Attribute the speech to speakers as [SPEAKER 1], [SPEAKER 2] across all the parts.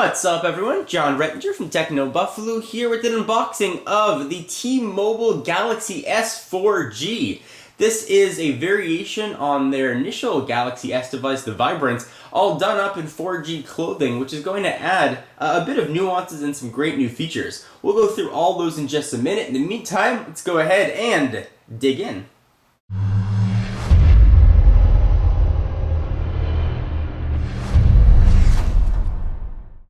[SPEAKER 1] What's up everyone, John Rettinger from Techno Buffalo here with an unboxing of the T-Mobile Galaxy S 4G. This is a variation on their initial Galaxy S device, the Vibrant, all done up in 4G clothing, which is going to add a bit of nuances and some great new features. We'll go through all those in just a minute. In the meantime, let's go ahead and dig in.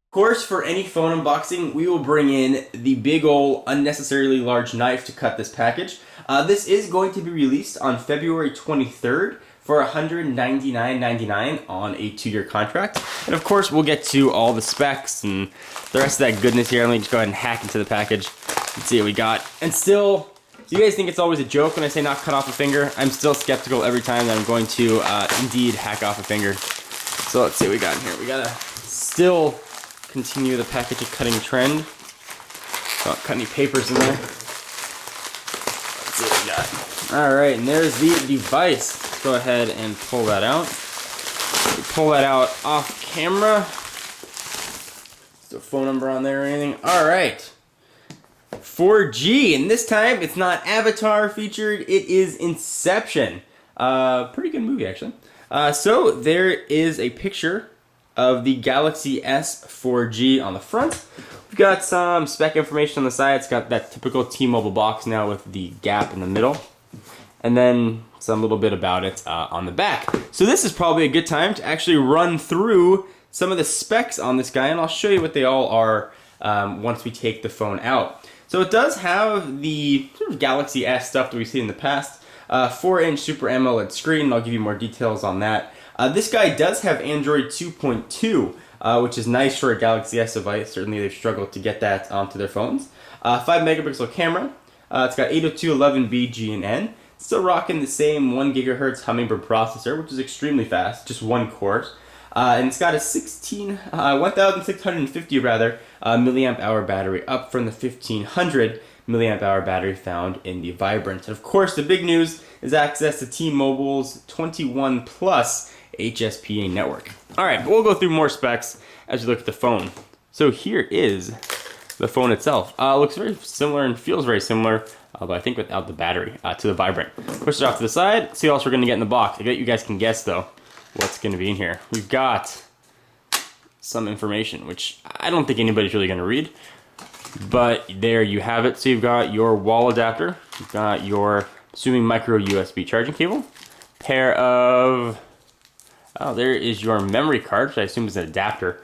[SPEAKER 1] Of course, for any phone unboxing, we will bring in the big ol' unnecessarily large knife to cut this package. This is going to be released on February 23rd for $199.99 on a 2-year contract. And of course, we'll get to all the specs and the rest of that goodness here. Let me just go ahead and hack into the package and see what we got. And still, do you guys think it's always a joke when I say not cut off a finger? I'm still skeptical every time that I'm going to indeed hack off a finger. So let's see what we got in here. We gotta still continue the package of cutting trend. Don't cut any papers in there. Let's see what we got. Alright, and there's the device. Let's go ahead and pull that out. We pull that out off camera. Is there a phone number on there or anything? Alright. 4G, and this time it's not Avatar featured, it is Inception. Pretty good movie actually. So there is a picture of the Galaxy S 4G on the front. We've got some spec information on the side. It's got that typical T-Mobile box now with the gap in the middle. And then some little bit about it on the back. So this is probably a good time to actually run through some of the specs on this guy, and I'll show you what they all are once we take the phone out. So it does have the sort of Galaxy S stuff that we've seen in the past. 4-inch Super AMOLED screen, and I'll give you more details on that. This guy does have Android 2.2, which is nice for a Galaxy S device. Certainly they've struggled to get that onto their phones. 5 megapixel camera. It's got 802.11b GNN. Still rocking the same 1 gigahertz Hummingbird processor, which is extremely fast, just one core. And it's got a 1,650 milliamp hour battery, up from the 1,500 milliamp hour battery found in the Vibrant. And of course, the big news is access to T-Mobile's 21 plus HSPA network. All right, we'll go through more specs as we look at the phone. So here is the phone itself. Looks very similar and feels very similar, although I think without the battery, to the Vibrant. Push it off to the side, see what else we're gonna get in the box. I bet you guys can guess though what's gonna be in here. We've got some information, which I don't think anybody's really gonna read, but there you have it. So you've got your wall adapter, you've got your, assuming micro USB charging cable, pair of, oh, there is your memory card, which I assume is an adapter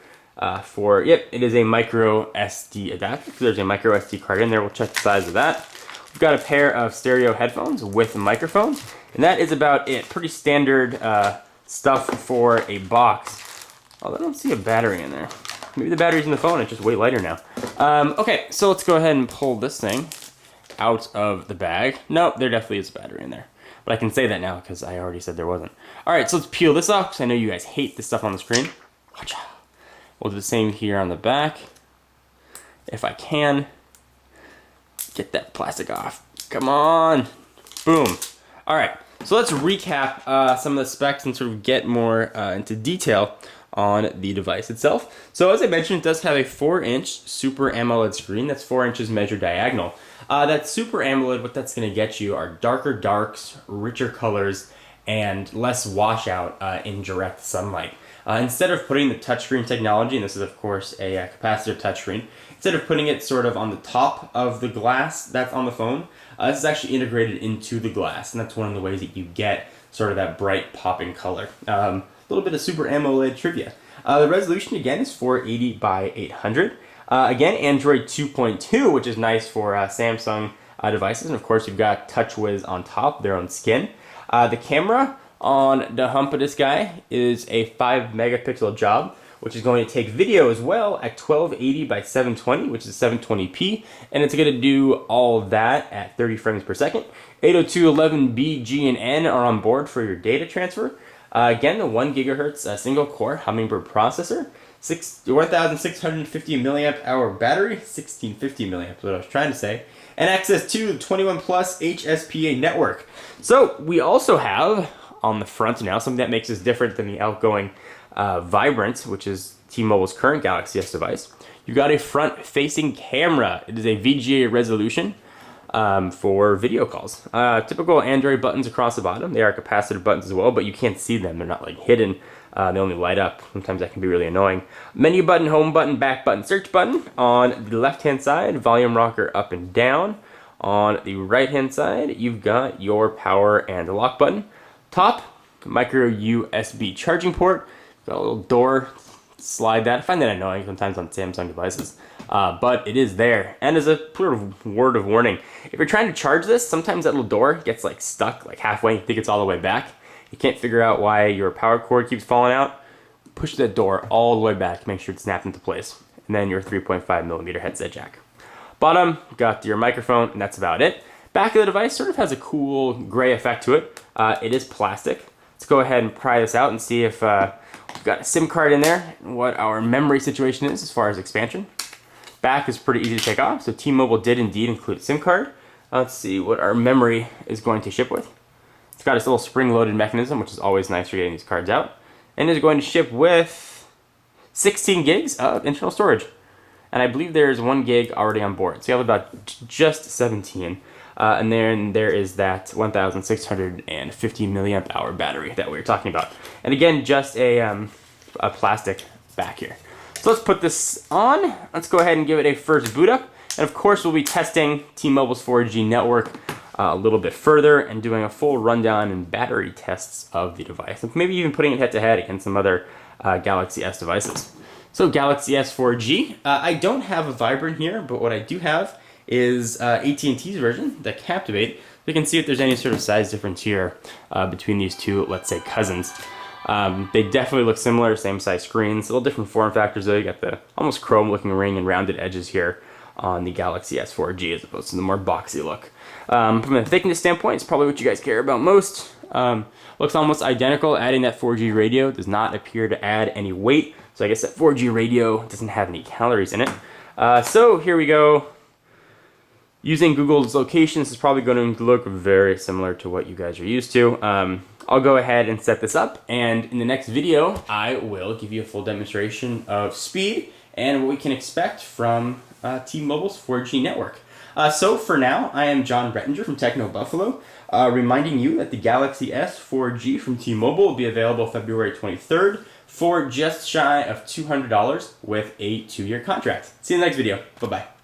[SPEAKER 1] for, yep, it is a micro SD adapter. So there's a micro SD card in there. We'll check the size of that. We've got a pair of stereo headphones with microphones, and that is about it. Pretty standard stuff for a box. Oh, I don't see a battery in there. Maybe the battery's in the phone, it's just way lighter now. Okay, so let's go ahead and pull this thing out of the bag. Nope, there definitely is a battery in there. But I can say that now because I already said there wasn't. All right, so let's peel this off because I know you guys hate this stuff on the screen. We'll do the same here on the back. If I can, get that plastic off. Come on, boom. All right, so let's recap some of the specs and sort of get more into detail on the device itself. So as I mentioned, it does have a 4-inch Super AMOLED screen. That's 4 inches measured diagonal. That Super AMOLED, what that's going to get you are darker darks, richer colors, and less washout in direct sunlight. Instead of putting the touchscreen technology, and this is of course a capacitive touchscreen, instead of putting it sort of on the top of the glass that's on the phone, this is actually integrated into the glass, and that's one of the ways that you get sort of that bright popping color. A little bit of Super AMOLED trivia. The resolution again is 480 by 800. Again, Android 2.2, which is nice for Samsung devices. And of course, you've got TouchWiz on top, their own skin. The camera on the hump of this guy is a 5 megapixel job, which is going to take video as well at 1280 by 720, which is 720p. And it's going to do all of that at 30 frames per second. 802.11b GNN are on board for your data transfer. Again, the 1 gigahertz single core Hummingbird processor, 1,650 milliamp hour battery, 1650 milliamps, what I was trying to say, and access to the 21 plus HSPA network. So we also have on the front now something that makes us different than the outgoing Vibrant, which is T-Mobile's current Galaxy S device. You got a front-facing camera. It is a VGA resolution for video calls. Typical Android buttons across the bottom. They are capacitive buttons as well, but you can't see them. They're not like hidden. They only light up. Sometimes that can be really annoying. Menu button, home button, back button, search button. On the left-hand side, volume rocker up and down. On the right-hand side, you've got your power and lock button. Top, micro USB charging port. Got a little door. Slide that. I find that annoying sometimes on Samsung devices. But it is there. And as a sort of word of warning, if you're trying to charge this, sometimes that little door gets like stuck like halfway. You think it's all the way back. You can't figure out why your power cord keeps falling out. Push that door all the way back. Make sure it's snapped into place. And then your 3.5mm headset jack. Bottom, got your microphone, and that's about it. Back of the device sort of has a cool gray effect to it. It is plastic. Let's go ahead and pry this out and see if we've got a SIM card in there, and what our memory situation is as far as expansion. Back is pretty easy to take off, so T-Mobile did indeed include a SIM card. Let's see what our memory is going to ship with. It's got this little spring-loaded mechanism, which is always nice for getting these cards out. And is going to ship with 16 gigs of internal storage. And I believe there's 1 gig already on board. So you have about just 17. And then there is that 1,650 milliamp hour battery that we were talking about. And again, just a plastic back here. So let's put this on. Let's go ahead and give it a first boot up. And of course, we'll be testing T-Mobile's 4G network a little bit further and doing a full rundown and battery tests of the device. And maybe even putting it head to head against some other Galaxy S devices. So Galaxy S 4G. I don't have a Vibrant here, but what I do have is AT&T's version, the Captivate. We can see if there's any sort of size difference here between these two, let's say, cousins. They definitely look similar, same size screens, a little different form factors though. You got the almost chrome looking ring and rounded edges here on the Galaxy S 4G as opposed to the more boxy look. From a thickness standpoint, it's probably what you guys care about most. Looks almost identical. Adding that 4G radio does not appear to add any weight, so I guess that 4G radio doesn't have any calories in it. So here we go. Using Google's location, this is probably going to look very similar to what you guys are used to. I'll go ahead and set this up, and in the next video, I will give you a full demonstration of speed and what we can expect from T-Mobile's 4G network. So for now, I am John Rettinger from Techno Buffalo, reminding you that the Galaxy S 4G from T-Mobile will be available February 23rd for just shy of $200 with a 2-year contract. See you in the next video. Bye-bye.